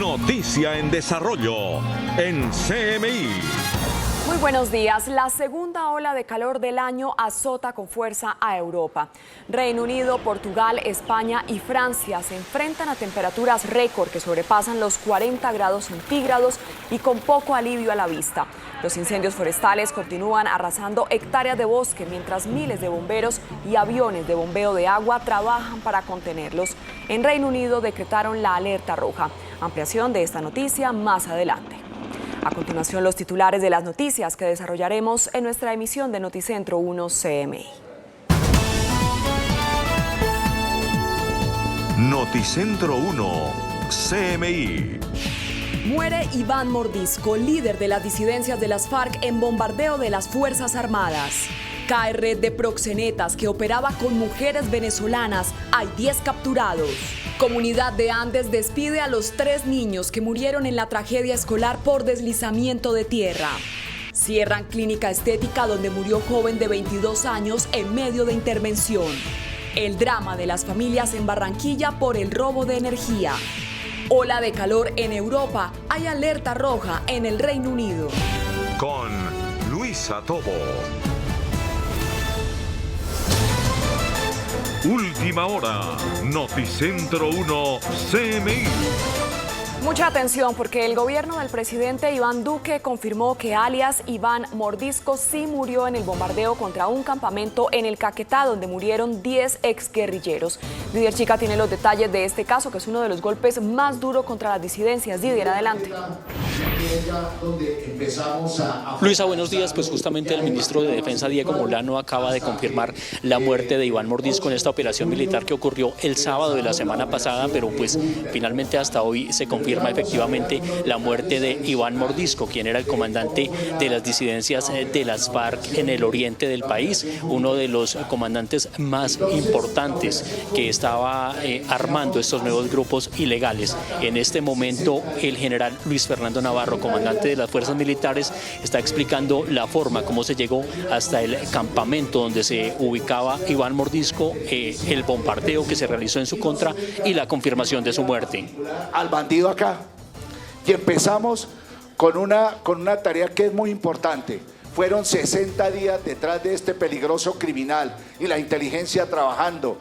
Noticia en desarrollo en CMI. Muy buenos días. La segunda ola de calor del año azota con fuerza a Europa. Reino Unido, Portugal, España y Francia se enfrentan a temperaturas récord que sobrepasan los 40 grados centígrados y con poco alivio a la vista. Los incendios forestales continúan arrasando hectáreas de bosque mientras miles de bomberos y aviones de bombeo de agua trabajan para contenerlos. En Reino Unido decretaron la alerta roja. Ampliación de esta noticia más adelante. A continuación, los titulares de las noticias que desarrollaremos en nuestra emisión de Noticentro 1 CMI. Noticentro 1 CMI. Muere Iván Mordisco, líder de las disidencias de las FARC en bombardeo de las Fuerzas Armadas. Cae red de proxenetas que operaba con mujeres venezolanas. Hay 10 capturados. Comunidad de Andes despide a los 3 niños que murieron en la tragedia escolar por deslizamiento de tierra. Cierran clínica estética donde murió joven de 22 años en medio de intervención. El drama de las familias en Barranquilla por el robo de energía. Ola de calor en Europa. Hay alerta roja en el Reino Unido. Con Luisa Tobo. Última hora, Noticentro 1 CMI. Mucha atención porque el gobierno del presidente Iván Duque confirmó que alias Iván Mordisco sí murió en el bombardeo contra un campamento en el Caquetá donde murieron 10 exguerrilleros. Didier Chica tiene los detalles de este caso, que es uno de los golpes más duros contra las disidencias. Didier, adelante. Luisa, buenos días. Pues justamente el ministro de Defensa, Diego Molano, acaba de confirmar la muerte de Iván Mordisco en esta operación militar que ocurrió el sábado de la semana pasada, pero pues finalmente hasta hoy se confirma efectivamente la muerte de Iván Mordisco, quien era el comandante de las disidencias de las FARC en el oriente del país, uno de los comandantes más importantes que estaba armando estos nuevos grupos ilegales. En este momento, el general Luis Fernando Navarro, comandante de las fuerzas militares, está explicando la forma como se llegó hasta el campamento donde se ubicaba Iván Mordisco, el bombardeo que se realizó en su contra y la confirmación de su muerte. Al bandido acá, y empezamos con una tarea que es muy importante. Fueron 60 días detrás de este peligroso criminal y la inteligencia trabajando.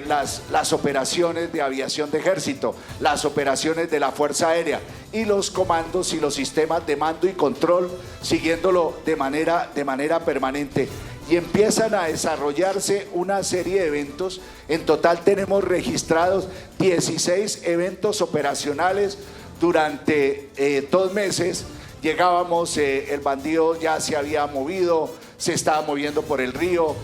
Las operaciones de aviación de ejército, las operaciones de la Fuerza Aérea y los comandos y los sistemas de mando y control siguiéndolo de manera permanente. Y empiezan a desarrollarse una serie de eventos. En total tenemos registrados 16 eventos operacionales durante 2 meses. Llegábamos, el bandido ya se había movido, se estaba moviendo por el río,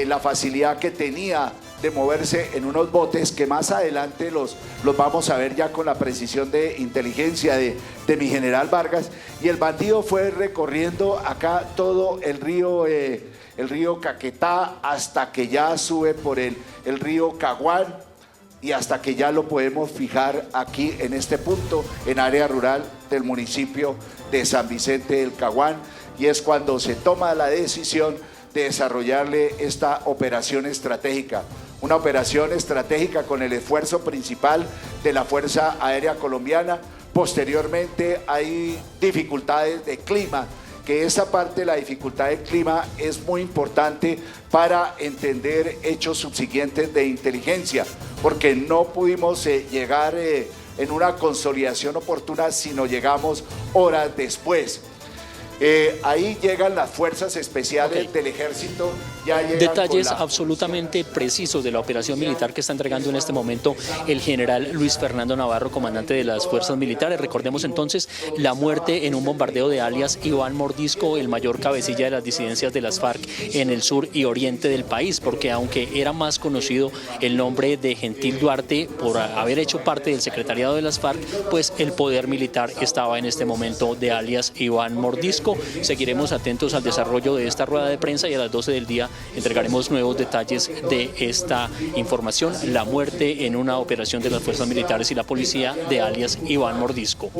la facilidad que tenía de moverse en unos botes que más adelante los vamos a ver ya con la precisión de inteligencia de mi general Vargas. Y el bandido fue recorriendo acá todo el río Caquetá hasta que ya sube por el río Caguán y hasta que ya lo podemos fijar aquí en este punto, en área rural del municipio de San Vicente del Caguán, y es cuando se toma la decisión de desarrollarle esta operación estratégica. Una operación estratégica con el esfuerzo principal de la Fuerza Aérea Colombiana. Posteriormente hay dificultades de clima, que esa parte de la dificultad del clima es muy importante para entender hechos subsiguientes de inteligencia, porque no pudimos llegar en una consolidación oportuna, sino llegamos horas después. Ahí llegan las fuerzas especiales del ejército. Ya detalles absolutamente precisos de la operación militar que está entregando en este momento el general Luis Fernando Navarro, comandante de las fuerzas militares. Recordemos entonces la muerte en un bombardeo de alias Iván Mordisco, el mayor cabecilla de las disidencias de las FARC en el sur y oriente del país, porque aunque era más conocido el nombre de Gentil Duarte por haber hecho parte del secretariado de las FARC, pues el poder militar estaba en este momento de alias Iván Mordisco. Mordisco. Seguiremos atentos al desarrollo de esta rueda de prensa y a las 12 del día entregaremos nuevos detalles de esta información, la muerte en una operación de las fuerzas militares y la policía de alias Iván Mordisco.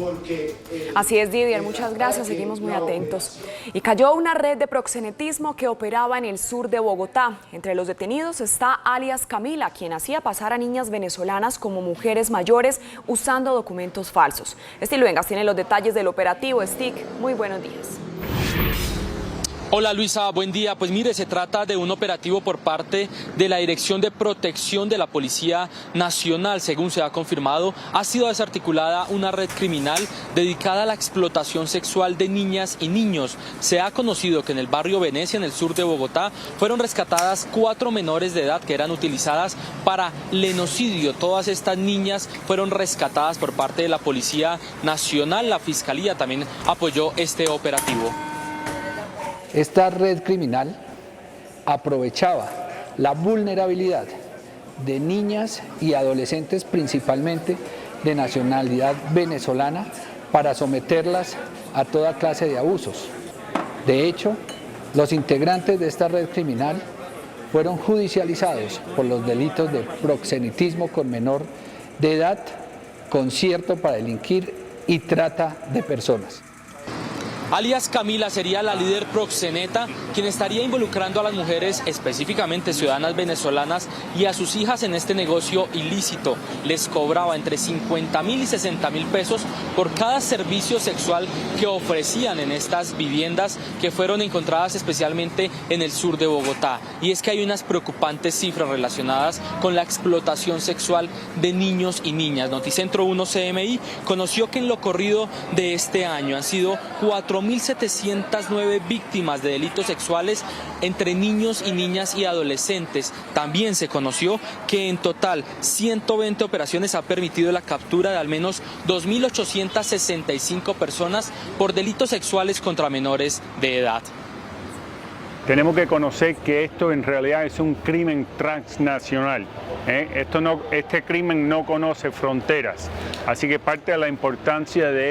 Así es, Didier, muchas gracias, seguimos muy atentos. Y cayó una red de proxenetismo que operaba en el sur de Bogotá. Entre los detenidos está alias Camila, quien hacía pasar a niñas venezolanas como mujeres mayores usando documentos falsos. Estiluengas tiene los detalles del operativo. Stick, muy buenos días. Hola Luisa, buen día. Pues mire, se trata de un operativo por parte de la Dirección de Protección de la Policía Nacional. Según se ha confirmado, ha sido desarticulada una red criminal dedicada a la explotación sexual de niñas y niños. Se ha conocido que en el barrio Venecia, en el sur de Bogotá, fueron rescatadas 4 menores de edad que eran utilizadas para lenocidio. Todas estas niñas fueron rescatadas por parte de la Policía Nacional. La Fiscalía también apoyó este operativo. Esta red criminal aprovechaba la vulnerabilidad de niñas y adolescentes, principalmente de nacionalidad venezolana, para someterlas a toda clase de abusos. De hecho, los integrantes de esta red criminal fueron judicializados por los delitos de proxenetismo con menor de edad, concierto para delinquir y trata de personas. Alias Camila sería la líder proxeneta, quien estaría involucrando a las mujeres, específicamente ciudadanas venezolanas, y a sus hijas en este negocio ilícito. Les cobraba entre 50.000 y 60.000 pesos por cada servicio sexual que ofrecían en estas viviendas que fueron encontradas especialmente en el sur de Bogotá. Y es que hay unas preocupantes cifras relacionadas con la explotación sexual de niños y niñas. Noticentro 1 CMI conoció que en lo corrido de este año han sido 4.709 víctimas de delitos sexuales entre niños y niñas y adolescentes. También se conoció que en total 120 operaciones han permitido la captura de al menos 2.865 personas por delitos sexuales contra menores de edad. Tenemos que conocer que esto en realidad es un crimen transnacional. Este crimen no conoce fronteras, así que parte de la importancia de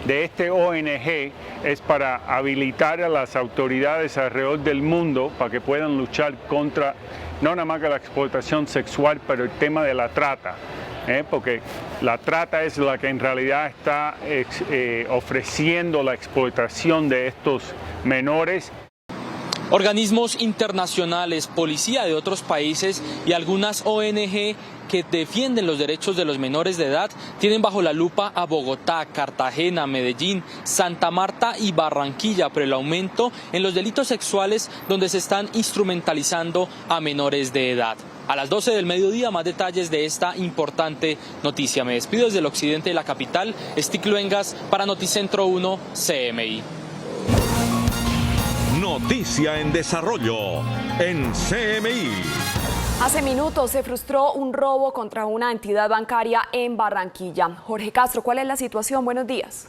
este ONG es para habilitar a las autoridades alrededor del mundo para que puedan luchar contra no nada más que la explotación sexual, pero el tema de la trata. Porque la trata es la que en realidad está ofreciendo la explotación de estos menores. Organismos internacionales, policía de otros países y algunas ONG que defienden los derechos de los menores de edad tienen bajo la lupa a Bogotá, Cartagena, Medellín, Santa Marta y Barranquilla por el aumento en los delitos sexuales donde se están instrumentalizando a menores de edad. A las 12 del mediodía, más detalles de esta importante noticia. Me despido desde el occidente de la capital. Estiluengas para Noticentro 1 CMI. Noticia en desarrollo en CMI. Hace minutos se frustró un robo contra una entidad bancaria en Barranquilla. Jorge Castro, ¿cuál es la situación? Buenos días.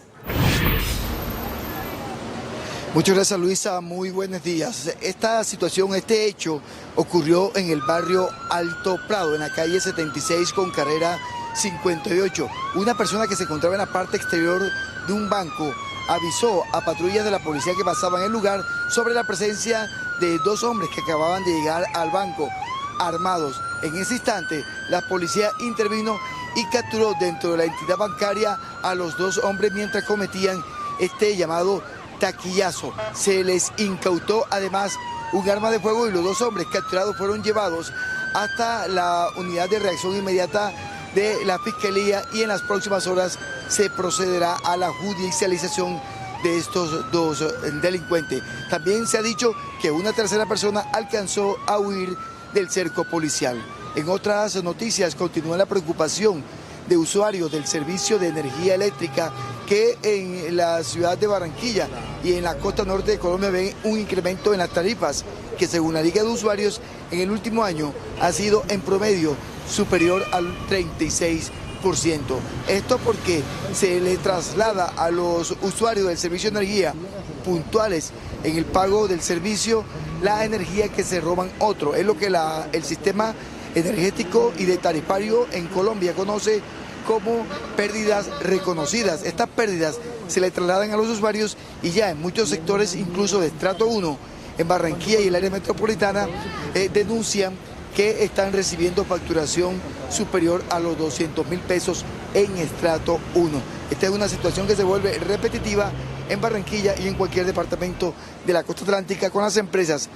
Muchas gracias, Luisa. Muy buenos días. Esta situación, este hecho, ocurrió en el barrio Alto Prado, en la calle 76 con carrera 58. Una persona que se encontraba en la parte exterior de un banco avisó a patrullas de la policía que pasaban el lugar sobre la presencia de 2 hombres que acababan de llegar al banco armados. En ese instante, la policía intervino y capturó dentro de la entidad bancaria a los 2 hombres mientras cometían este llamado taquillazo. Se les incautó además un arma de fuego y los 2 hombres capturados fueron llevados hasta la unidad de reacción inmediata de la Fiscalía y en las próximas horas se procederá a la judicialización de estos 2 delincuentes. También se ha dicho que una tercera persona alcanzó a huir del cerco policial. En otras noticias continúa la preocupación de usuarios del servicio de energía eléctrica que en la ciudad de Barranquilla y en la costa norte de Colombia ven un incremento en las tarifas que según la Liga de Usuarios en el último año ha sido en promedio superior al 36%. Esto porque se le traslada a los usuarios del servicio de energía puntuales en el pago del servicio la energía que se roban otro. Es lo que el sistema energético y de tarifario en Colombia conoce como pérdidas reconocidas. Estas pérdidas se le trasladan a los usuarios y ya en muchos sectores, incluso de estrato 1, en Barranquilla y el área metropolitana, denuncian que están recibiendo facturación superior a los 200.000 pesos en estrato 1. Esta es una situación que se vuelve repetitiva en Barranquilla y en cualquier departamento de la costa atlántica con las empresas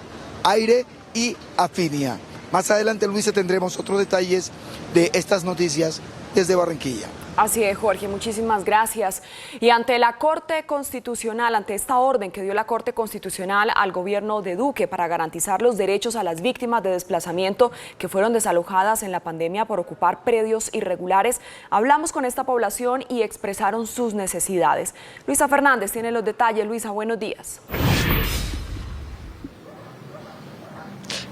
Aire y Afinia. Más adelante, Luisa, tendremos otros detalles de estas noticias desde Barranquilla. Así es, Jorge, muchísimas gracias. Y ante la Corte Constitucional, ante esta orden que dio la Corte Constitucional al gobierno de Duque para garantizar los derechos a las víctimas de desplazamiento que fueron desalojadas en la pandemia por ocupar predios irregulares, hablamos con esta población y expresaron sus necesidades. Luisa Fernández tiene los detalles. Luisa, buenos días.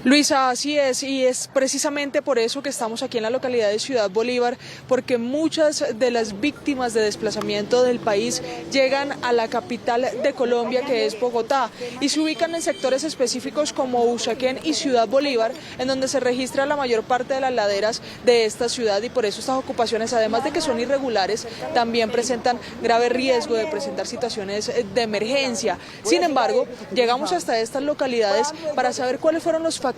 Luisa, así es, y es precisamente por eso que estamos aquí en la localidad de Ciudad Bolívar, porque muchas de las víctimas de desplazamiento del país llegan a la capital de Colombia, que es Bogotá, y se ubican en sectores específicos como Usaquén y Ciudad Bolívar, en donde se registra la mayor parte de las laderas de esta ciudad, y por eso estas ocupaciones, además de que son irregulares, también presentan grave riesgo de presentar situaciones de emergencia. Sin embargo, llegamos hasta estas localidades para saber cuáles fueron los factores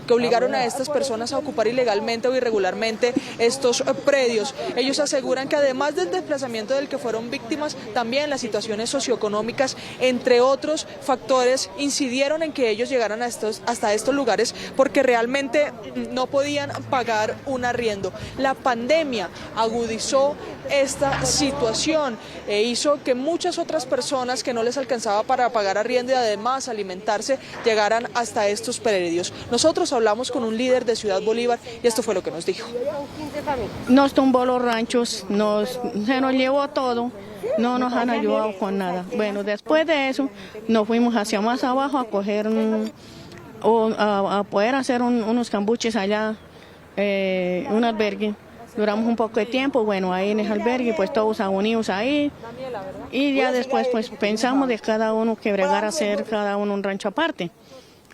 que obligaron a estas personas a ocupar ilegalmente o irregularmente estos predios. Ellos aseguran que además del desplazamiento del que fueron víctimas, también las situaciones socioeconómicas, entre otros factores, incidieron en que ellos llegaran hasta estos lugares porque realmente no podían pagar un arriendo. La pandemia agudizó esta situación e hizo que muchas otras personas que no les alcanzaba para pagar arriendo y además alimentarse llegaran hasta estos predios. Nosotros hablamos con un líder de Ciudad Bolívar y esto fue lo que nos dijo. Nos tumbó los ranchos, se nos llevó todo, no nos han ayudado con nada. Bueno, después de eso nos fuimos hacia más abajo a coger, a poder hacer unos cambuches allá, un albergue. Duramos un poco de tiempo, bueno, ahí en el albergue, pues todos unidos ahí. Y ya después, pues pensamos de cada uno que bregar a hacer cada uno un rancho aparte.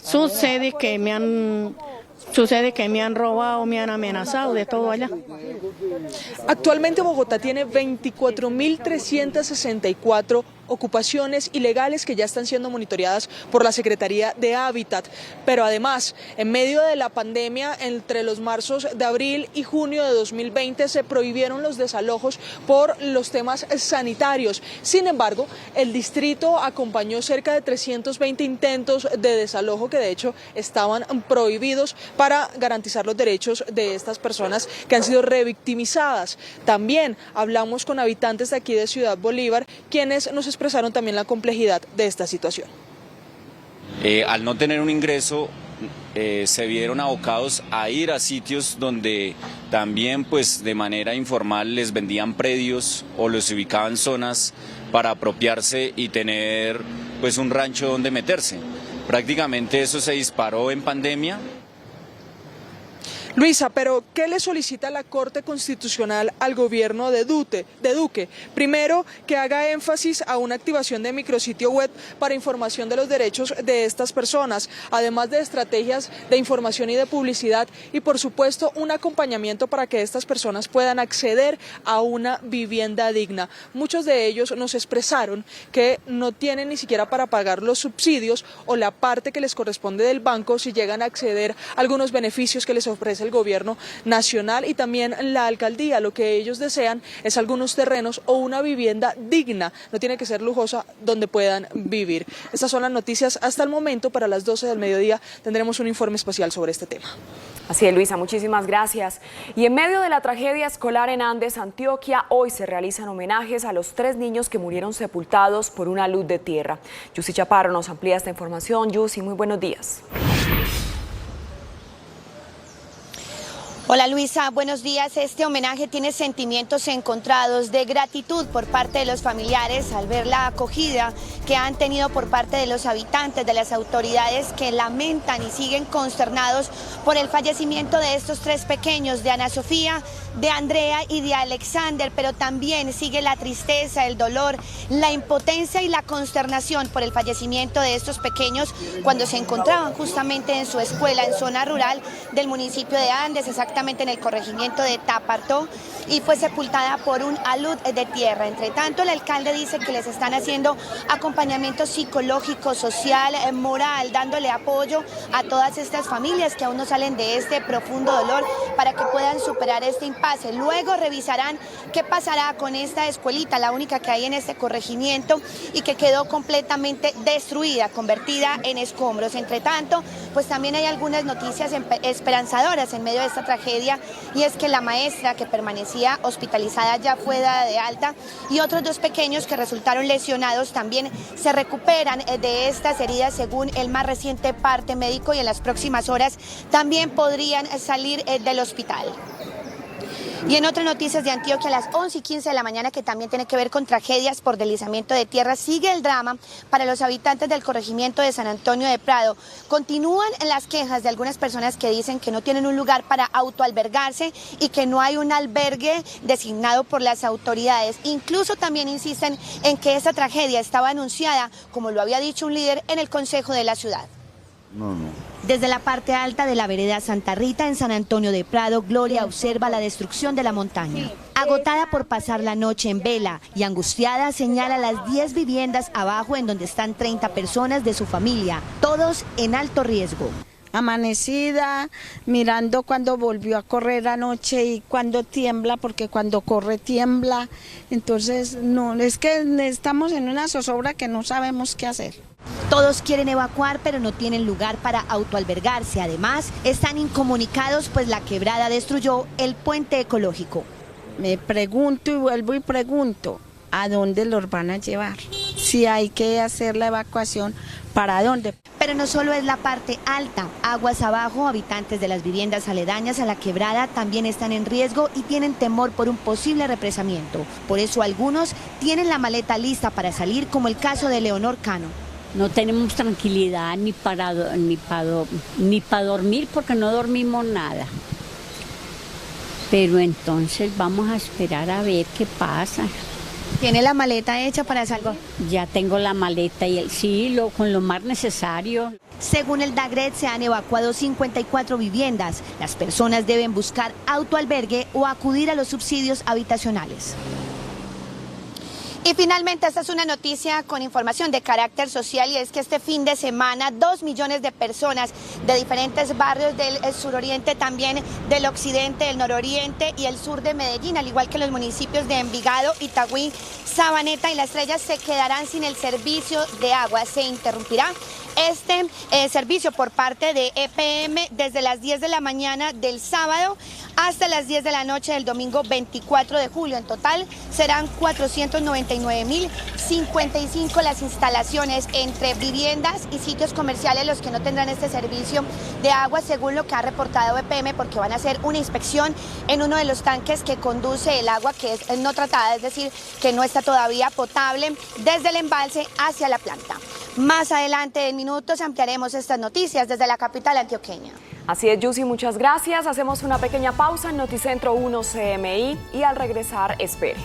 Sucede que me han robado, me han amenazado de todo allá. Actualmente Bogotá tiene 24.364 ocupaciones ilegales que ya están siendo monitoreadas por la Secretaría de Hábitat. Pero además, en medio de la pandemia, entre los marzos de abril y junio de 2020 se prohibieron los desalojos por los temas sanitarios. Sin embargo, el distrito acompañó cerca de 320 intentos de desalojo que de hecho estaban prohibidos para garantizar los derechos de estas personas que han sido revictimizadas. También hablamos con habitantes de aquí de Ciudad Bolívar, quienes nos expresaron también la complejidad de esta situación. Al no tener un ingreso, se vieron abocados a ir a sitios donde también pues de manera informal les vendían predios o los ubicaban zonas para apropiarse y tener pues un rancho donde meterse. Prácticamente eso se disparó en pandemia. Luisa, pero ¿qué le solicita la Corte Constitucional al gobierno de Duque? Primero, que haga énfasis a una activación de micrositio web para información de los derechos de estas personas, además de estrategias de información y de publicidad y, por supuesto, un acompañamiento para que estas personas puedan acceder a una vivienda digna. Muchos de ellos nos expresaron que no tienen ni siquiera para pagar los subsidios o la parte que les corresponde del banco si llegan a acceder a algunos beneficios que les ofrece el gobierno nacional y también la alcaldía. Lo que ellos desean es algunos terrenos o una vivienda digna, no tiene que ser lujosa, donde puedan vivir. Estas son las noticias hasta el momento. Para las 12 del mediodía tendremos un informe especial sobre este tema. Así es, Luisa, muchísimas gracias. Y en medio de la tragedia escolar en Andes, Antioquia, hoy se realizan homenajes a los 3 niños que murieron sepultados por una luz de tierra. Yusi Chaparro nos amplía esta información. Yusi, muy buenos días. Hola Luisa, buenos días. Este homenaje tiene sentimientos encontrados de gratitud por parte de los familiares al ver la acogida que han tenido por parte de los habitantes, de las autoridades que lamentan y siguen consternados por el fallecimiento de estos 3 pequeños, de Ana Sofía, de Andrea y de Alexander, pero también sigue la tristeza, el dolor, la impotencia y la consternación por el fallecimiento de estos pequeños cuando se encontraban justamente en su escuela en zona rural del municipio de Andes, exactamente en el corregimiento de Tapartó, y fue sepultada por un alud de tierra. Entre tanto, el alcalde dice que les están haciendo acompañamiento psicológico, social, moral, dándole apoyo a todas estas familias que aún no salen de este profundo dolor para que puedan superar este impasse. Luego revisarán qué pasará con esta escuelita, la única que hay en este corregimiento y que quedó completamente destruida, convertida en escombros. Entre tanto, pues también hay algunas noticias esperanzadoras en medio de esta tragedia, y es que la maestra que permanecía hospitalizada ya fue dada de alta y otros 2 pequeños que resultaron lesionados también se recuperan de estas heridas según el más reciente parte médico, y en las próximas horas también podrían salir del hospital. Y en otras noticias de Antioquia, a las 11:15 de la mañana, que también tiene que ver con tragedias por deslizamiento de tierra, sigue el drama para los habitantes del corregimiento de San Antonio de Prado. Continúan las quejas de algunas personas que dicen que no tienen un lugar para autoalbergarse y que no hay un albergue designado por las autoridades. Incluso también insisten en que esta tragedia estaba anunciada, como lo había dicho un líder en el consejo de la ciudad. No. Desde la parte alta de la vereda Santa Rita en San Antonio de Prado, Gloria observa la destrucción de la montaña. Agotada por pasar la noche en vela y angustiada, señala las 10 viviendas abajo en donde están 30 personas de su familia, todos en alto riesgo. Amanecida, mirando cuando volvió a correr anoche y cuando tiembla, porque cuando corre tiembla. Entonces, no, es que estamos en una zozobra que no sabemos qué hacer. Todos quieren evacuar, pero no tienen lugar para autoalbergarse. Además, están incomunicados, pues la quebrada destruyó el puente ecológico. Me pregunto y vuelvo y pregunto, ¿a dónde los van a llevar? Si hay que hacer la evacuación, ¿para dónde? Pero no solo es la parte alta, aguas abajo, habitantes de las viviendas aledañas a la quebrada también están en riesgo y tienen temor por un posible represamiento. Por eso algunos tienen la maleta lista para salir, como el caso de Leonor Cano. No tenemos tranquilidad ni para dormir, porque no dormimos nada. Pero entonces vamos a esperar a ver qué pasa. ¿Tiene la maleta hecha para salir? Ya tengo la maleta y con lo más necesario. Según el DAGRET, se han evacuado 54 viviendas. Las personas deben buscar autoalbergue o acudir a los subsidios habitacionales. Y finalmente, esta es una noticia con información de carácter social, y es que este fin de semana 2 millones de personas de diferentes barrios del suroriente, también del occidente, del nororiente y el sur de Medellín, al igual que los municipios de Envigado, Itagüí, Sabaneta y La Estrella, se quedarán sin el servicio de agua. Se interrumpirá este servicio por parte de EPM desde las 10 de la mañana del sábado hasta las 10 de la noche del domingo 24 de julio. En total serán 499.055 las instalaciones entre viviendas y sitios comerciales los que no tendrán este servicio de agua, según lo que ha reportado EPM, porque van a hacer una inspección en uno de los tanques que conduce el agua, que es no tratada, es decir, que no está todavía potable, desde el embalse hacia la planta. Más adelante en minutos ampliaremos estas noticias desde la capital antioqueña. Así es, Yusi, muchas gracias. Hacemos una pequeña pausa en Noticentro 1 CMI y al regresar, espere.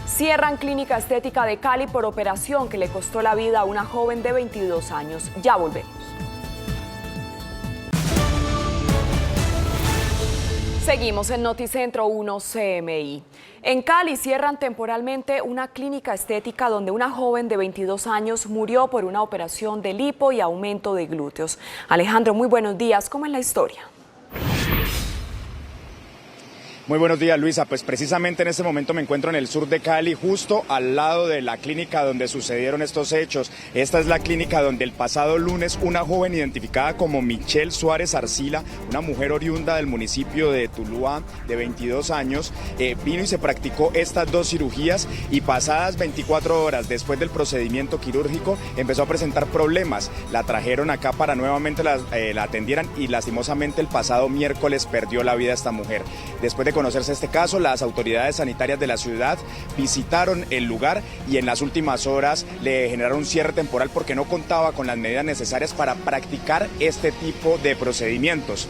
Cierran clínica estética de Cali por operación que le costó la vida a una joven de 22 años. Ya volvemos. Seguimos en Noticentro 1 CMI. En Cali cierran temporalmente una clínica estética donde una joven de 22 años murió por una operación de lipo y aumento de glúteos. Alejandro, muy buenos días. ¿Cómo es la historia? Muy buenos días, Luisa. Pues precisamente en este momento me encuentro en el sur de Cali, justo al lado de la clínica donde sucedieron estos hechos. Esta es la clínica donde el pasado lunes una joven identificada como Michelle Suárez Arcila, una mujer oriunda del municipio de Tuluá, de 22 años, vino y se practicó estas 2 cirugías, y pasadas 24 horas después del procedimiento quirúrgico empezó a presentar problemas. La trajeron acá para nuevamente la atendieran, y lastimosamente el pasado miércoles perdió la vida esta mujer. Después de conocerse este caso, las autoridades sanitarias de la ciudad visitaron el lugar y en las últimas horas le generaron un cierre temporal porque no contaba con las medidas necesarias para practicar este tipo de procedimientos.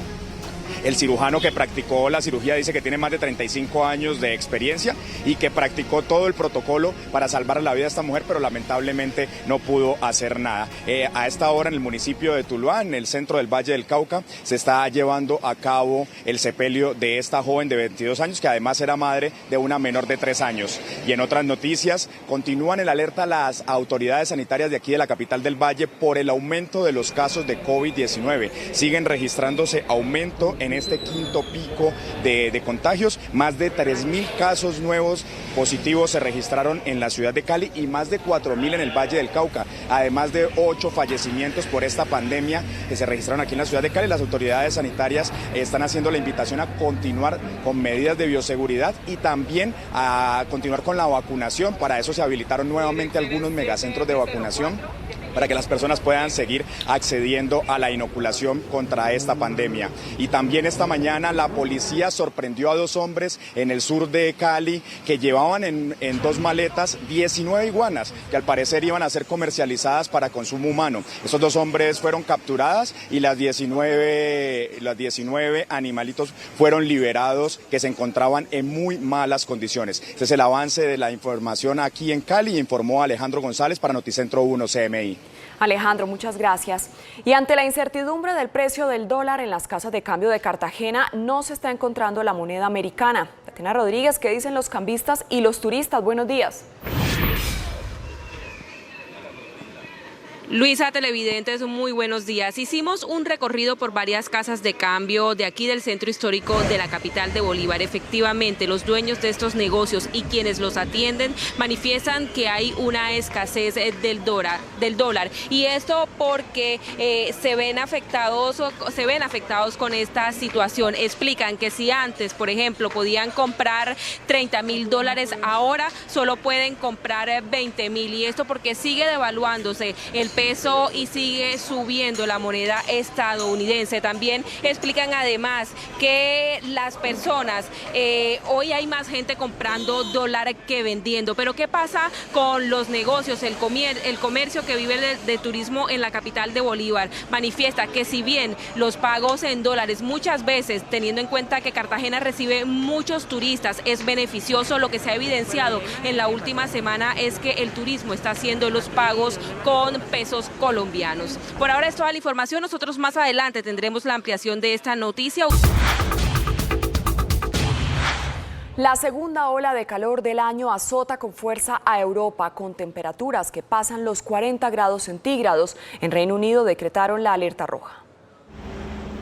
El cirujano que practicó la cirugía dice que tiene más de 35 años de experiencia y que practicó todo el protocolo para salvar la vida de esta mujer, pero lamentablemente no pudo hacer nada. A esta hora en el municipio de Tuluá, en el centro del Valle del Cauca, se está llevando a cabo el sepelio de esta joven de 22 años, que además era madre de una menor de 3 años. Y en otras noticias, continúan en alerta las autoridades sanitarias de aquí de la capital del Valle por el aumento de los casos de COVID-19. Siguen registrándose aumento en este quinto pico de contagios. Más de 3.000 casos nuevos positivos se registraron en la ciudad de Cali y más de 4.000 en el Valle del Cauca. Además de 8 fallecimientos por esta pandemia que se registraron aquí en la ciudad de Cali, las autoridades sanitarias están haciendo la invitación a continuar con medidas de bioseguridad y también a continuar con la vacunación. Para eso se habilitaron nuevamente algunos megacentros de vacunación para que las personas puedan seguir accediendo a la inoculación contra esta pandemia. Y también esta mañana la policía sorprendió a 2 hombres en el sur de Cali que llevaban en 2 maletas 19 iguanas que al parecer iban a ser comercializadas para consumo humano. Esos 2 hombres fueron capturadas y las 19 animalitos fueron liberados, que se encontraban en muy malas condiciones. Este es el avance de la información aquí en Cali, informó Alejandro González para Noticentro 1 CMI. Alejandro, muchas gracias. Y ante la incertidumbre del precio del dólar en las casas de cambio de Cartagena, no se está encontrando la moneda americana. Tatiana Rodríguez, ¿qué dicen los cambistas y los turistas? Buenos días. Luisa, televidentes, muy buenos días. Hicimos un recorrido por varias casas de cambio de aquí del centro histórico de la capital de Bolívar. Efectivamente, los dueños de estos negocios y quienes los atienden manifiestan que hay una escasez del dólar. Y esto porque se ven afectados con esta situación. Explican que si antes, por ejemplo, podían comprar $30.000, ahora solo pueden comprar $20.000. Y esto porque sigue devaluándose el peso y sigue subiendo la moneda estadounidense. También explican además que las personas, hoy hay más gente comprando dólar que vendiendo. Pero ¿qué pasa con los negocios, el comercio que vive de turismo en la capital de Bolívar? Manifiesta que si bien los pagos en dólares muchas veces, teniendo en cuenta que Cartagena recibe muchos turistas, es beneficioso, lo que se ha evidenciado en la última semana es que el turismo está haciendo los pagos con pesos colombianos. Por ahora es toda la información. Nosotros más adelante tendremos la ampliación de esta noticia. La segunda ola de calor del año azota con fuerza a Europa, con temperaturas que pasan los 40 grados centígrados. En Reino Unido decretaron la alerta roja.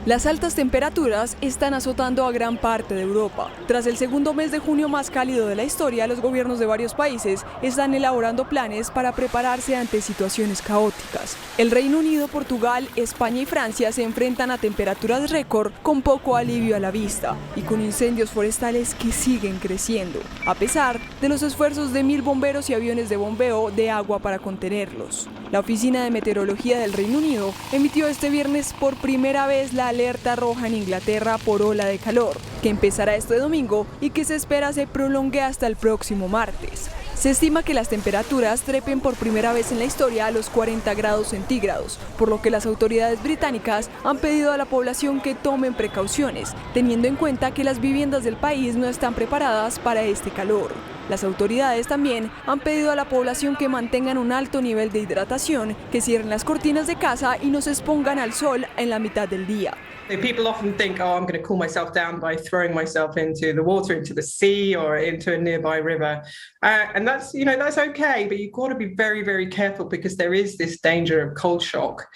Las altas temperaturas están azotando a gran parte de Europa. Tras el segundo mes de junio más cálido de la historia, los gobiernos de varios países están elaborando planes para prepararse ante situaciones caóticas. El Reino Unido, Portugal, España y Francia se enfrentan a temperaturas récord con poco alivio a la vista y con incendios forestales que siguen creciendo, a pesar de los esfuerzos de 1.000 bomberos y aviones de bombeo de agua para contenerlos. La Oficina de Meteorología del Reino Unido emitió este viernes por primera vez la alerta roja en Inglaterra por ola de calor, que empezará este domingo y que se espera se prolongue hasta el próximo martes. Se estima que las temperaturas trepen por primera vez en la historia a los 40 grados centígrados, por lo que las autoridades británicas han pedido a la población que tomen precauciones, teniendo en cuenta que las viviendas del país no están preparadas para este calor. Las autoridades también han pedido a la población que mantengan un alto nivel de hidratación, que cierren las cortinas de casa y no se expongan al sol en la mitad del día. People often think, oh, I'm going to cool myself down by throwing myself into the water, into the sea or into a nearby river. And that's okay, but you've got to be very, very careful because there is this danger of cold shock,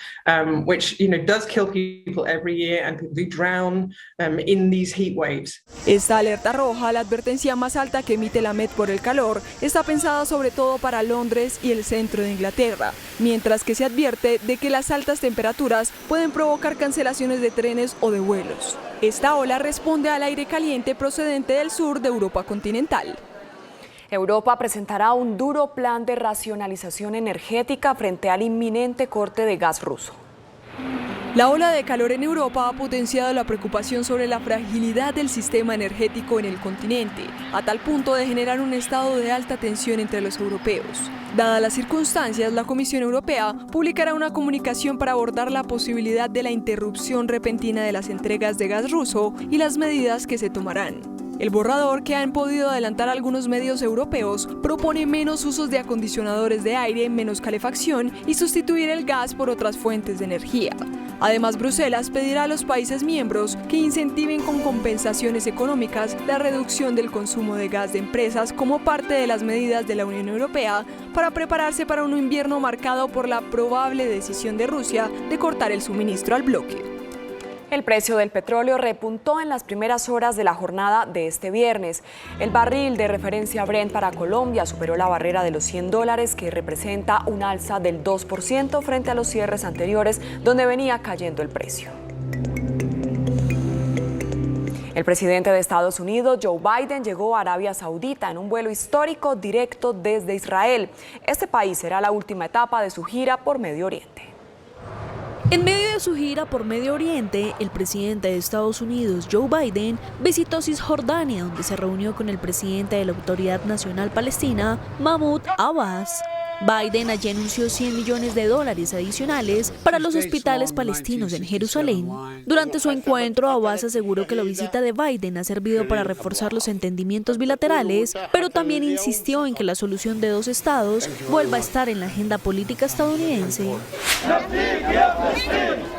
which, does kill people every year and people do drown in these heat waves. Esta alerta roja, la advertencia más alta que emite la Met por el calor, está pensada sobre todo para Londres y el centro de Inglaterra, mientras que se advierte de que las altas temperaturas pueden provocar cancelaciones de trenes o de vuelos. Esta ola responde al aire caliente procedente del sur de Europa continental. Europa presentará un duro plan de racionalización energética frente al inminente corte de gas ruso. La ola de calor en Europa ha potenciado la preocupación sobre la fragilidad del sistema energético en el continente, a tal punto de generar un estado de alta tensión entre los europeos. Dadas las circunstancias, la Comisión Europea publicará una comunicación para abordar la posibilidad de la interrupción repentina de las entregas de gas ruso y las medidas que se tomarán. El borrador, que han podido adelantar algunos medios europeos, propone menos usos de acondicionadores de aire, menos calefacción y sustituir el gas por otras fuentes de energía. Además, Bruselas pedirá a los países miembros que incentiven con compensaciones económicas la reducción del consumo de gas de empresas como parte de las medidas de la Unión Europea para prepararse para un invierno marcado por la probable decisión de Rusia de cortar el suministro al bloque. El precio del petróleo repuntó en las primeras horas de la jornada de este viernes. El barril de referencia Brent para Colombia superó la barrera de los $100, que representa un alza del 2% frente a los cierres anteriores, donde venía cayendo el precio. El presidente de Estados Unidos, Joe Biden, llegó a Arabia Saudita en un vuelo histórico directo desde Israel. Este país será la última etapa de su gira por Medio Oriente. En medio de su gira por Medio Oriente, el presidente de Estados Unidos, Joe Biden, visitó Cisjordania, donde se reunió con el presidente de la Autoridad Nacional Palestina, Mahmoud Abbas. Biden allí anunció $100 millones adicionales para los hospitales palestinos en Jerusalén. Durante su encuentro, Abbas aseguró que la visita de Biden ha servido para reforzar los entendimientos bilaterales, pero también insistió en que la solución de dos estados vuelva a estar en la agenda política estadounidense.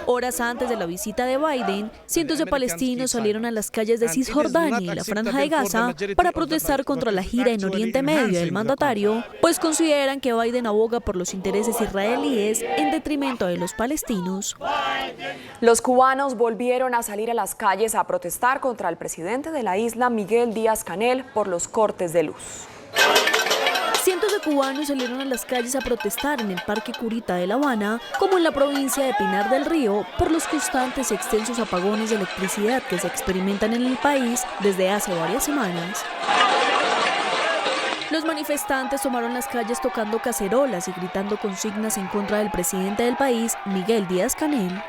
Horas antes de la visita de Biden, cientos de palestinos salieron a las calles de Cisjordania y la Franja de Gaza para protestar contra la gira en Oriente Medio del mandatario, pues consideran que Biden aboga por los intereses israelíes en detrimento de los palestinos. Los cubanos volvieron a salir a las calles a protestar contra el presidente de la isla, Miguel Díaz-Canel, por los cortes de luz. Cientos de cubanos salieron a las calles a protestar en el Parque Curita de La Habana, como en la provincia de Pinar del Río, por los constantes y extensos apagones de electricidad que se experimentan en el país desde hace varias semanas. Los manifestantes tomaron las calles tocando cacerolas y gritando consignas en contra del presidente del país, Miguel Díaz-Canel.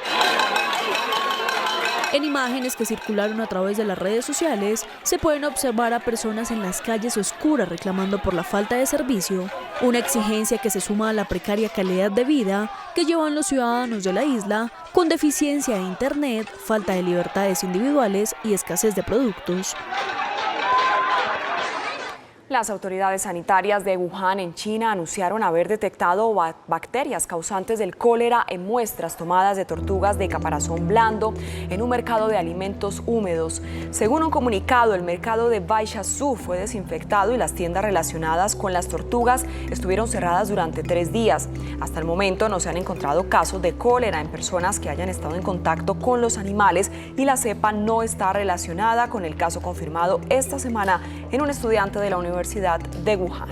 En imágenes que circularon a través de las redes sociales, se pueden observar a personas en las calles oscuras reclamando por la falta de servicio, una exigencia que se suma a la precaria calidad de vida que llevan los ciudadanos de la isla, con deficiencia de internet, falta de libertades individuales y escasez de productos. Las autoridades sanitarias de Wuhan, en China, anunciaron haber detectado bacterias causantes del cólera en muestras tomadas de tortugas de caparazón blando en un mercado de alimentos húmedos. Según un comunicado, el mercado de Baishazhou fue desinfectado y las tiendas relacionadas con las tortugas estuvieron cerradas durante 3 días. Hasta el momento no se han encontrado casos de cólera en personas que hayan estado en contacto con los animales y la cepa no está relacionada con el caso confirmado esta semana en un estudiante de la Universidad de Wuhan.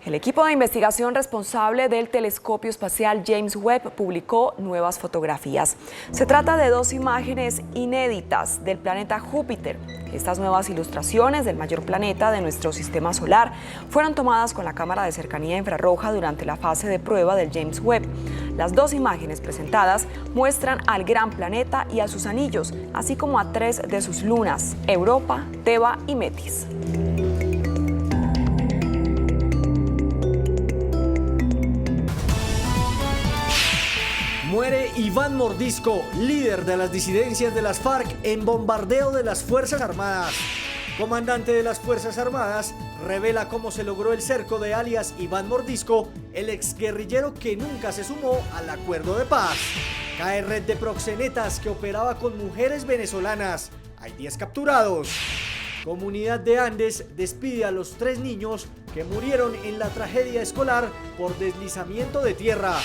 El equipo de investigación responsable del telescopio espacial James Webb publicó nuevas fotografías. Se trata de 2 imágenes inéditas del planeta Júpiter. Estas nuevas ilustraciones del mayor planeta de nuestro sistema solar fueron tomadas con la cámara de cercanía infrarroja durante la fase de prueba del James Webb. Las 2 imágenes presentadas muestran al gran planeta y a sus anillos, así como a 3 de sus lunas, Europa, Teba y Metis. Muere Iván Mordisco, líder de las disidencias de las FARC en bombardeo de las Fuerzas Armadas. Comandante de las Fuerzas Armadas revela cómo se logró el cerco de alias Iván Mordisco, el exguerrillero que nunca se sumó al acuerdo de paz. Cae red de proxenetas que operaba con mujeres venezolanas. Hay 10 capturados. Comunidad de Andes despide a los 3 niños que murieron en la tragedia escolar por deslizamiento de tierra.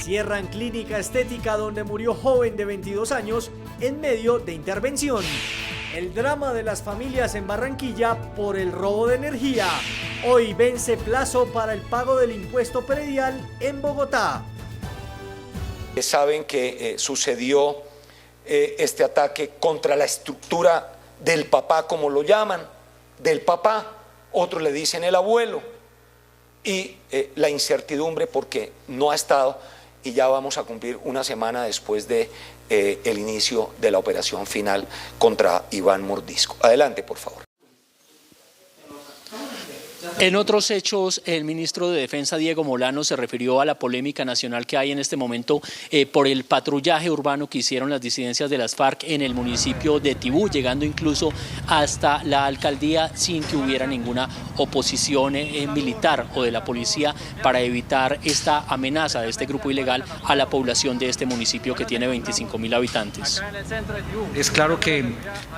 Cierran clínica estética donde murió joven de 22 años en medio de intervención. El drama de las familias en Barranquilla por el robo de energía. Hoy vence plazo para el pago del impuesto predial en Bogotá. Saben que sucedió este ataque contra la estructura del papá, como lo llaman, del papá, otros le dicen el abuelo, y la incertidumbre porque no ha estado y ya vamos a cumplir una semana después de el inicio de la operación final contra Iván Mordisco. Adelante, por favor. En otros hechos, el ministro de Defensa, Diego Molano, se refirió a la polémica nacional que hay en este momento por el patrullaje urbano que hicieron las disidencias de las FARC en el municipio de Tibú, llegando incluso hasta la alcaldía sin que hubiera ninguna oposición militar o de la policía para evitar esta amenaza de este grupo ilegal a la población de este municipio que tiene 25.000 habitantes. Es claro que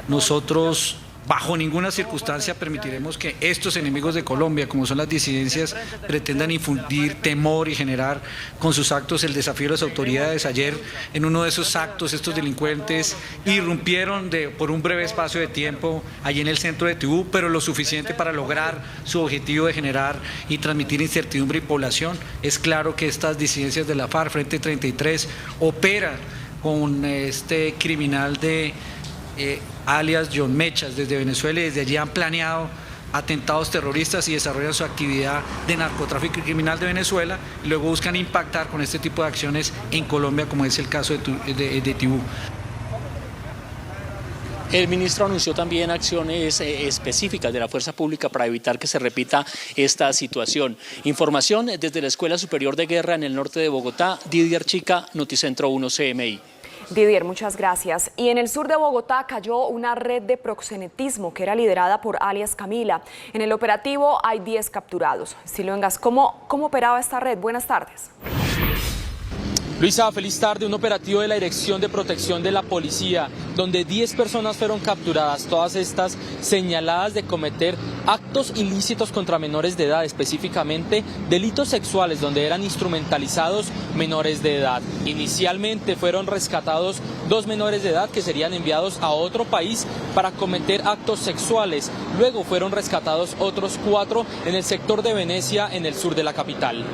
nosotros bajo ninguna circunstancia permitiremos que estos enemigos de Colombia, como son las disidencias, pretendan infundir temor y generar con sus actos el desafío de las autoridades. Ayer, en uno de esos actos, estos delincuentes irrumpieron por un breve espacio de tiempo allí en el centro de Tibú, pero lo suficiente para lograr su objetivo de generar y transmitir incertidumbre y población. Es claro que estas disidencias de la FARC, Frente 33, operan con este criminal de alias John Mechas desde Venezuela, y desde allí han planeado atentados terroristas y desarrollan su actividad de narcotráfico criminal de Venezuela, y luego buscan impactar con este tipo de acciones en Colombia, como es el caso de Tibú. El ministro anunció también acciones específicas de la fuerza pública para evitar que se repita esta situación. Información desde la Escuela Superior de Guerra en el norte de Bogotá. Didier Chica, Noticentro 1 CMI. Didier, muchas gracias. Y en el sur de Bogotá cayó una red de proxenetismo que era liderada por alias Camila. En el operativo hay 10 capturados. Siluengas, ¿cómo operaba esta red? Buenas tardes. Luisa, feliz tarde. Un operativo de la Dirección de Protección de la Policía, donde 10 personas fueron capturadas, todas estas señaladas de cometer actos ilícitos contra menores de edad, específicamente delitos sexuales, donde eran instrumentalizados menores de edad. Inicialmente fueron rescatados 2 menores de edad que serían enviados a otro país para cometer actos sexuales. Luego fueron rescatados otros 4 en el sector de Venecia, en el sur de la capital.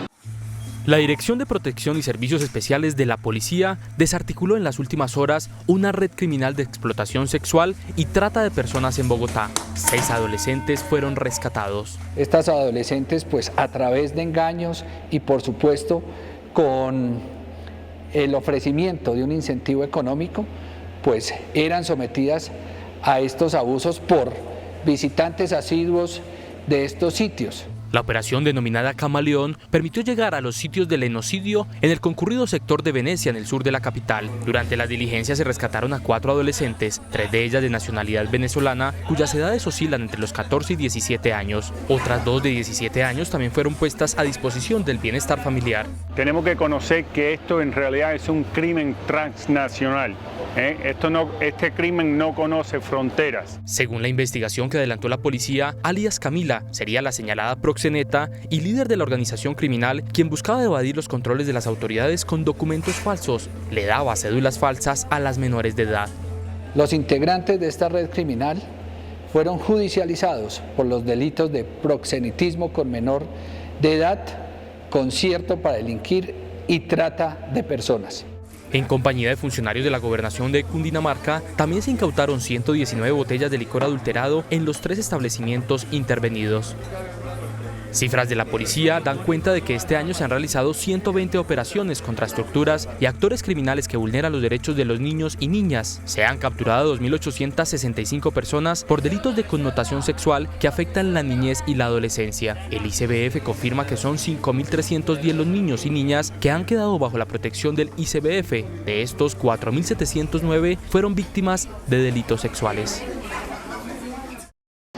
La Dirección de Protección y Servicios Especiales de la Policía desarticuló en las últimas horas una red criminal de explotación sexual y trata de personas en Bogotá. 6 adolescentes fueron rescatados. Estas adolescentes, pues a través de engaños y por supuesto con el ofrecimiento de un incentivo económico, pues eran sometidas a estos abusos por visitantes asiduos de estos sitios. La operación denominada Camaleón permitió llegar a los sitios del genocidio en el concurrido sector de Venecia, en el sur de la capital. Durante las diligencias se rescataron a 4 adolescentes, 3 de ellas de nacionalidad venezolana, cuyas edades oscilan entre los 14 y 17 años. Otras 2 de 17 años también fueron puestas a disposición del bienestar familiar. Tenemos que conocer que esto en realidad es un crimen transnacional. Este crimen no conoce fronteras. Según la investigación que adelantó la policía, alias Camila sería la señalada proxeneta y líder de la organización criminal, quien buscaba evadir los controles de las autoridades con documentos falsos. Le daba cédulas falsas a las menores de edad. Los integrantes de esta red criminal fueron judicializados por los delitos de proxenetismo con menor de edad, concierto para delinquir y trata de personas. En compañía de funcionarios de la gobernación de Cundinamarca, también se incautaron 119 botellas de licor adulterado en los 3 establecimientos intervenidos. Cifras de la policía dan cuenta de que este año se han realizado 120 operaciones contra estructuras y actores criminales que vulneran los derechos de los niños y niñas. Se han capturado 2.865 personas por delitos de connotación sexual que afectan la niñez y la adolescencia. El ICBF confirma que son 5.310 los niños y niñas que han quedado bajo la protección del ICBF. De estos, 4.709 fueron víctimas de delitos sexuales.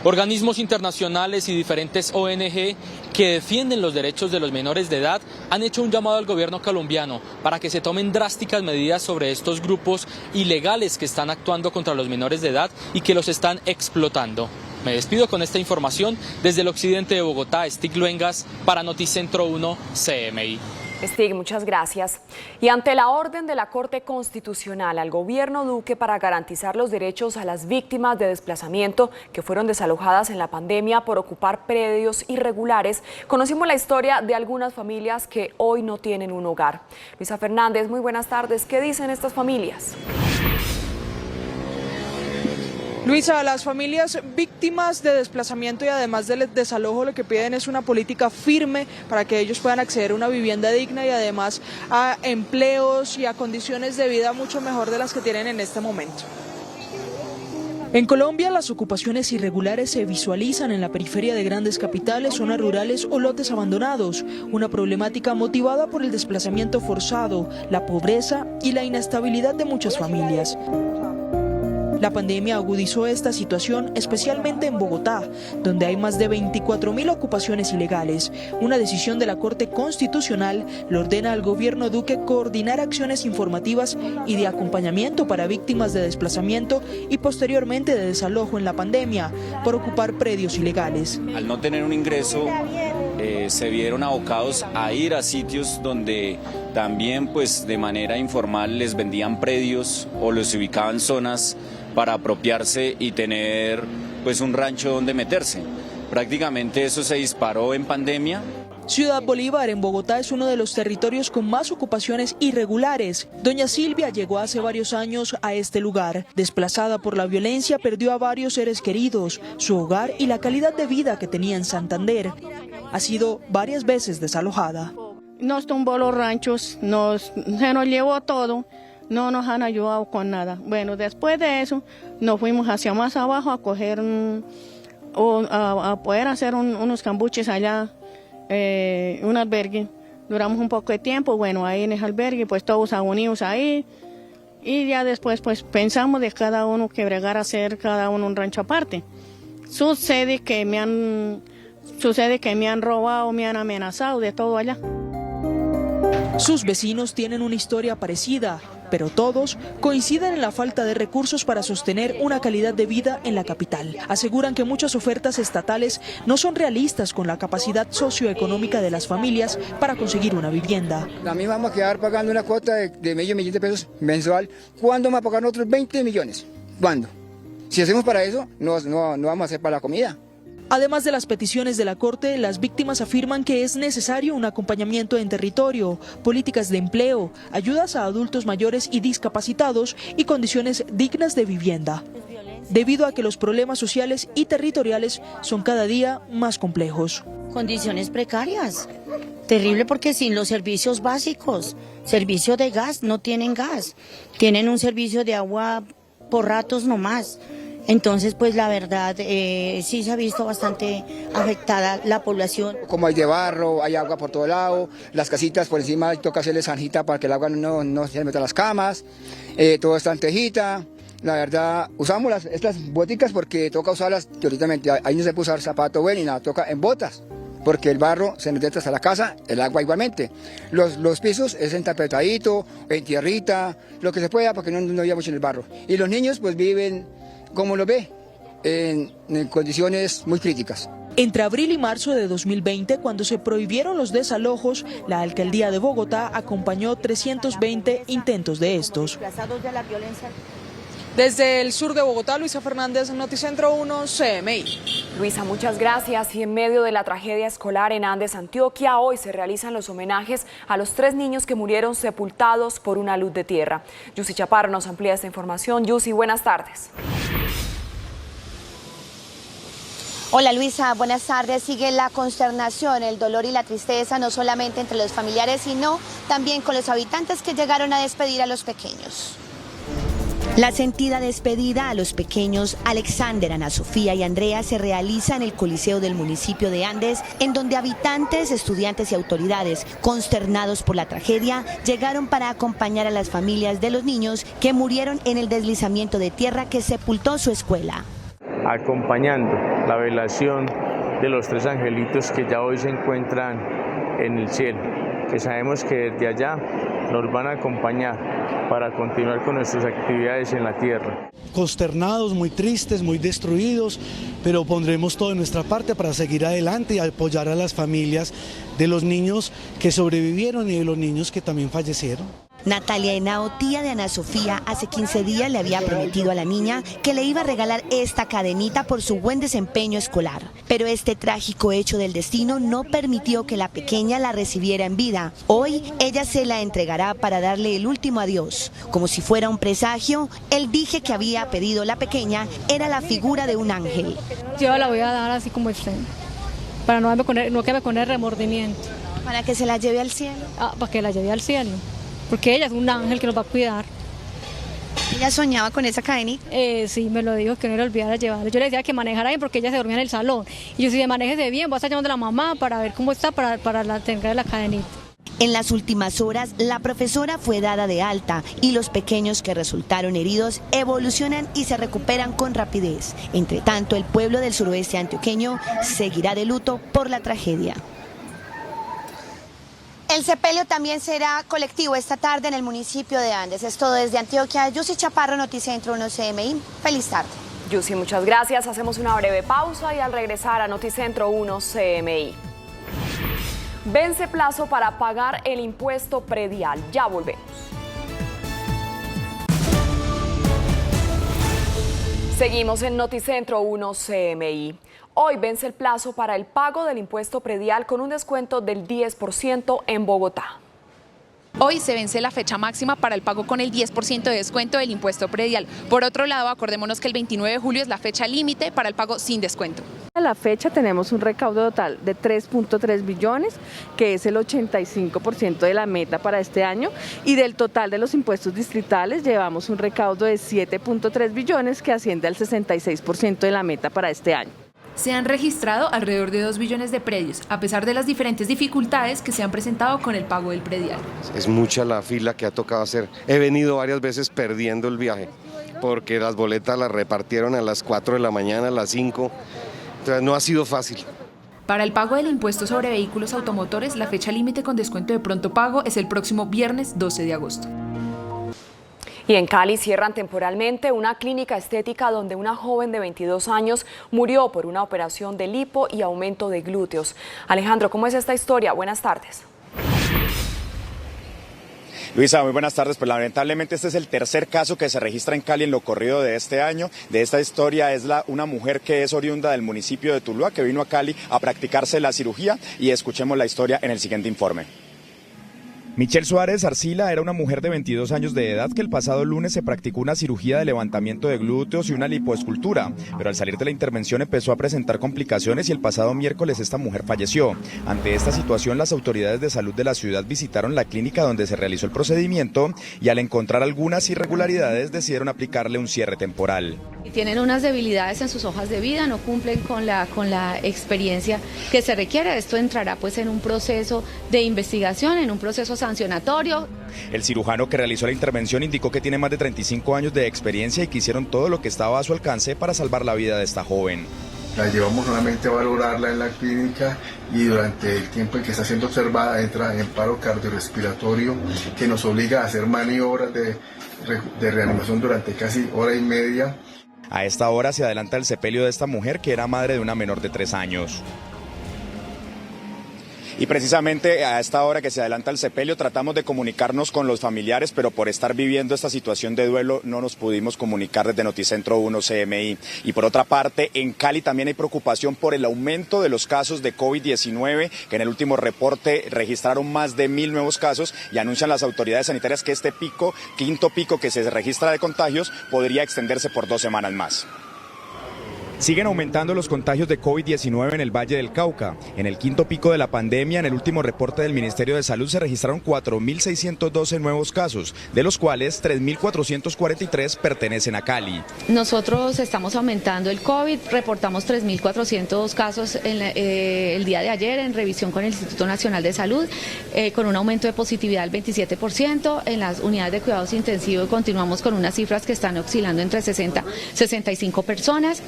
Organismos internacionales y diferentes ONG que defienden los derechos de los menores de edad han hecho un llamado al gobierno colombiano para que se tomen drásticas medidas sobre estos grupos ilegales que están actuando contra los menores de edad y que los están explotando. Me despido con esta información desde el occidente de Bogotá. Stig Luengas para Noticentro 1 CMI. Stig, muchas gracias. Y ante la orden de la Corte Constitucional al gobierno Duque para garantizar los derechos a las víctimas de desplazamiento que fueron desalojadas en la pandemia por ocupar predios irregulares, conocimos la historia de algunas familias que hoy no tienen un hogar. Luisa Fernández, muy buenas tardes. ¿Qué dicen estas familias? Luisa, las familias víctimas de desplazamiento y además del desalojo lo que piden es una política firme para que ellos puedan acceder a una vivienda digna y además a empleos y a condiciones de vida mucho mejor de las que tienen en este momento. En Colombia, las ocupaciones irregulares se visualizan en la periferia de grandes capitales, zonas rurales o lotes abandonados, una problemática motivada por el desplazamiento forzado, la pobreza y la inestabilidad de muchas familias. La pandemia agudizó esta situación, especialmente en Bogotá, donde hay más de 24.000 ocupaciones ilegales. Una decisión de la Corte Constitucional le ordena al gobierno Duque coordinar acciones informativas y de acompañamiento para víctimas de desplazamiento y posteriormente de desalojo en la pandemia por ocupar predios ilegales. Al no tener un ingreso, se vieron abocados a ir a sitios donde también pues de manera informal les vendían predios o los ubicaban zonas para apropiarse y tener pues un rancho donde meterse. Prácticamente eso se disparó en pandemia. Ciudad Bolívar, en Bogotá, es uno de los territorios con más ocupaciones irregulares. Doña Silvia llegó hace varios años a este lugar. Desplazada por la violencia, perdió a varios seres queridos, su hogar y la calidad de vida que tenía en Santander. Ha sido varias veces desalojada. Nos tumbó los ranchos, se nos llevó todo. No nos han ayudado con nada. Bueno, después de eso nos fuimos hacia más abajo a coger a poder hacer unos cambuches allá, un albergue. Duramos un poco de tiempo, bueno, ahí en el albergue, pues todos unidos ahí. Y ya después pues pensamos de cada uno que bregar a hacer cada uno un rancho aparte. Sucede que me han robado, me han amenazado de todo allá. Sus vecinos tienen una historia parecida, pero todos coinciden en la falta de recursos para sostener una calidad de vida en la capital. Aseguran que muchas ofertas estatales no son realistas con la capacidad socioeconómica de las familias para conseguir una vivienda. A mí vamos a quedar pagando una cuota de medio millón de pesos mensual. ¿Cuándo vamos a pagar otros 20 millones? ¿Cuándo? Si hacemos para eso, no vamos a hacer para la comida. Además de las peticiones de la Corte, las víctimas afirman que es necesario un acompañamiento en territorio, políticas de empleo, ayudas a adultos mayores y discapacitados y condiciones dignas de vivienda, debido a que los problemas sociales y territoriales son cada día más complejos. Condiciones precarias, terrible porque sin los servicios básicos, servicio de gas, no tienen gas, tienen un servicio de agua por ratos nomás. Entonces, pues la verdad, sí se ha visto bastante afectada la población. Como hay de barro, hay agua por todo lado, las casitas por encima toca hacerle zanjita para que el agua no se meta a las camas, todo está en tejita. La verdad, usamos estas boticas porque toca usarlas teóricamente, ahí no se puede usar zapato bueno ni nada, toca en botas, porque el barro se nos mete hasta la casa, el agua igualmente. Los pisos es entapetadito, en tierrita, lo que se pueda porque no había mucho en el barro. Y los niños pues viven, como lo ve, en condiciones muy críticas. Entre abril y marzo de 2020, cuando se prohibieron los desalojos, la alcaldía de Bogotá acompañó 320 intentos de estos. Desde el sur de Bogotá, Luisa Fernández, Noticentro 1, CMI. Luisa, muchas gracias. Y en medio de la tragedia escolar en Andes, Antioquia, hoy se realizan los homenajes a los 3 niños que murieron sepultados por una luz de tierra. Yusi Chaparro nos amplía esta información. Yusi, buenas tardes. Hola Luisa, buenas tardes. Sigue la consternación, el dolor y la tristeza, no solamente entre los familiares, sino también con los habitantes que llegaron a despedir a los pequeños. La sentida despedida a los pequeños Alexander, Ana Sofía y Andrea se realiza en el Coliseo del municipio de Andes, en donde habitantes, estudiantes y autoridades, consternados por la tragedia, llegaron para acompañar a las familias de los niños que murieron en el deslizamiento de tierra que sepultó su escuela. Acompañando la velación de los 3 angelitos que ya hoy se encuentran en el cielo, que sabemos que desde allá nos van a acompañar para continuar con nuestras actividades en la tierra. Consternados, muy tristes, muy destruidos, pero pondremos todo de nuestra parte para seguir adelante y apoyar a las familias de los niños que sobrevivieron y de los niños que también fallecieron. Natalia Henao, tía de Ana Sofía, hace 15 días le había prometido a la niña que le iba a regalar esta cadenita por su buen desempeño escolar. Pero este trágico hecho del destino no permitió que la pequeña la recibiera en vida. Hoy ella se la entregará para darle el último adiós. Como si fuera un presagio, el dije que había pedido la pequeña era la figura de un ángel. Yo la voy a dar así como esté, para no que me con el remordimiento. ¿Para que se la lleve al cielo? Para que la lleve al cielo. Porque ella es un ángel que nos va a cuidar. ¿Ella soñaba con esa cadenita? Sí, me lo dijo, que no le olvidara llevarla. Yo le decía que manejara bien porque ella se dormía en el salón. Y yo, si manéjese bien, voy a estar llamando a la mamá para ver cómo está, para tener la cadenita. En las últimas horas, la profesora fue dada de alta y los pequeños que resultaron heridos evolucionan y se recuperan con rapidez. Entre tanto, el pueblo del suroeste antioqueño seguirá de luto por la tragedia. El sepelio también será colectivo esta tarde en el municipio de Andes. Es todo desde Antioquia. Yusi Chaparro, Noticentro 1 CMI. Feliz tarde. Yusi, muchas gracias. Hacemos una breve pausa y al regresar a Noticentro 1 CMI. Vence plazo para pagar el impuesto predial. Ya volvemos. Seguimos en Noticentro 1 CMI. Hoy vence el plazo para el pago del impuesto predial con un descuento del 10% en Bogotá. Hoy se vence la fecha máxima para el pago con el 10% de descuento del impuesto predial. Por otro lado, acordémonos que el 29 de julio es la fecha límite para el pago sin descuento. A la fecha tenemos un recaudo total de 3.3 billones, que es el 85% de la meta para este año, y del total de los impuestos distritales llevamos un recaudo de 7.3 billones, que asciende al 66% de la meta para este año. Se han registrado alrededor de 2 billones de predios, a pesar de las diferentes dificultades que se han presentado con el pago del predial. Es mucha la fila que ha tocado hacer. He venido varias veces perdiendo el viaje, porque las boletas las repartieron a las 4 de la mañana, a las 5, entonces no ha sido fácil. Para el pago del impuesto sobre vehículos automotores, la fecha límite con descuento de pronto pago es el próximo viernes 12 de agosto. Y en Cali cierran temporalmente una clínica estética donde una joven de 22 años murió por una operación de lipo y aumento de glúteos. Alejandro, ¿cómo es esta historia? Buenas tardes. Luisa, muy buenas tardes. Pues lamentablemente este es el tercer caso que se registra en Cali en lo corrido de este año. De esta historia es una mujer que es oriunda del municipio de Tuluá, que vino a Cali a practicarse la cirugía, y escuchemos la historia en el siguiente informe. Michelle Suárez Arcila era una mujer de 22 años de edad que el pasado lunes se practicó una cirugía de levantamiento de glúteos y una lipoescultura, pero al salir de la intervención empezó a presentar complicaciones y el pasado miércoles esta mujer falleció. Ante esta situación, las autoridades de salud de la ciudad visitaron la clínica donde se realizó el procedimiento y al encontrar algunas irregularidades decidieron aplicarle un cierre temporal. Tienen unas debilidades en sus hojas de vida, no cumplen con la experiencia que se requiere. Esto entrará pues en un proceso de investigación, en un proceso sancionatorio. El cirujano que realizó la intervención indicó que tiene más de 35 años de experiencia y que hicieron todo lo que estaba a su alcance para salvar la vida de esta joven. La llevamos solamente a valorarla en la clínica y durante el tiempo en que está siendo observada entra en paro cardiorrespiratorio, que nos obliga a hacer maniobras de reanimación durante casi hora y media. A esta hora se adelanta el sepelio de esta mujer, que era madre de una menor de 3 años. Y precisamente a esta hora que se adelanta el sepelio tratamos de comunicarnos con los familiares, pero por estar viviendo esta situación de duelo no nos pudimos comunicar desde Noticentro 1 CMI. Y por otra parte, en Cali también hay preocupación por el aumento de los casos de COVID-19, que en el último reporte registraron más de 1.000 nuevos casos, y anuncian las autoridades sanitarias que este quinto pico que se registra de contagios, podría extenderse por 2 semanas más. Siguen aumentando los contagios de COVID-19 en el Valle del Cauca. En el quinto pico de la pandemia, en el último reporte del Ministerio de Salud se registraron 4.612 nuevos casos, de los cuales 3.443 pertenecen a Cali. Nosotros estamos aumentando el COVID, reportamos 3.400 casos el día de ayer en revisión con el Instituto Nacional de Salud, con un aumento de positividad del 27%. En las unidades de cuidados intensivos continuamos con unas cifras que están oscilando entre 60 y 65 personas.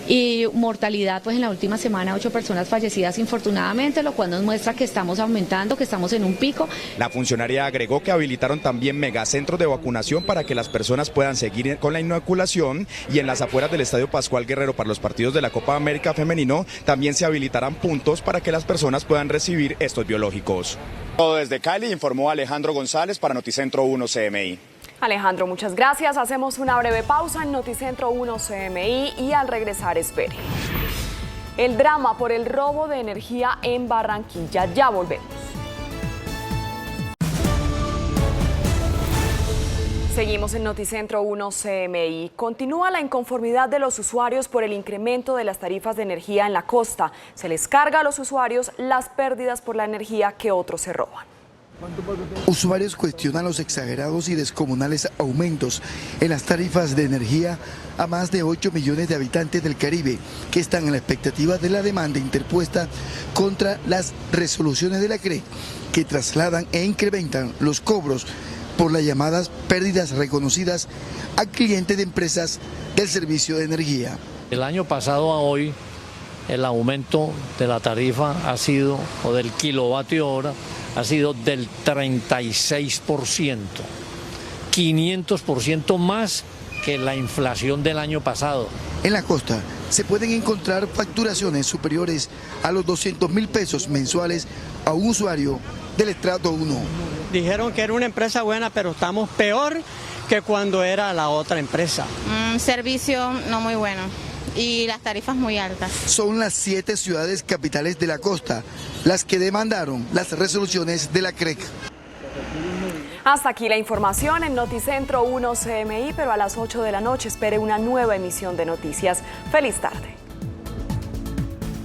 y mortalidad, pues en la última semana 8 personas fallecidas infortunadamente, lo cual nos muestra que estamos aumentando, que estamos en un pico. La funcionaria agregó que habilitaron también megacentros de vacunación para que las personas puedan seguir con la inoculación, y en las afueras del Estadio Pascual Guerrero para los partidos de la Copa América Femenino también se habilitarán puntos para que las personas puedan recibir estos biológicos. Todo desde Cali, informó Alejandro González para Noticentro 1 CMI. Alejandro, muchas gracias. Hacemos una breve pausa en Noticentro 1 CMI y al regresar espere. El drama por el robo de energía en Barranquilla. Ya volvemos. Seguimos en Noticentro 1 CMI. Continúa la inconformidad de los usuarios por el incremento de las tarifas de energía en la costa. Se les carga a los usuarios las pérdidas por la energía que otros se roban. Usuarios cuestionan los exagerados y descomunales aumentos en las tarifas de energía a más de 8 millones de habitantes del Caribe, que están en la expectativa de la demanda interpuesta contra las resoluciones de la CREC, que trasladan e incrementan los cobros por las llamadas pérdidas reconocidas a clientes de empresas del servicio de energía. El año pasado a hoy, el aumento de la tarifa ha sido, o del kilovatio hora, ha sido del 36%, 500% más que la inflación del año pasado. En la costa se pueden encontrar facturaciones superiores a los 200.000 pesos mensuales a un usuario del estrato 1. Dijeron que era una empresa buena, pero estamos peor que cuando era la otra empresa. Servicio no muy bueno y las tarifas muy altas. Son las 7 ciudades capitales de la costa las que demandaron las resoluciones de la CREC. Hasta aquí la información en Noticentro 1 CMI, pero a las 8 de la noche espere una nueva emisión de noticias. ¡Feliz tarde!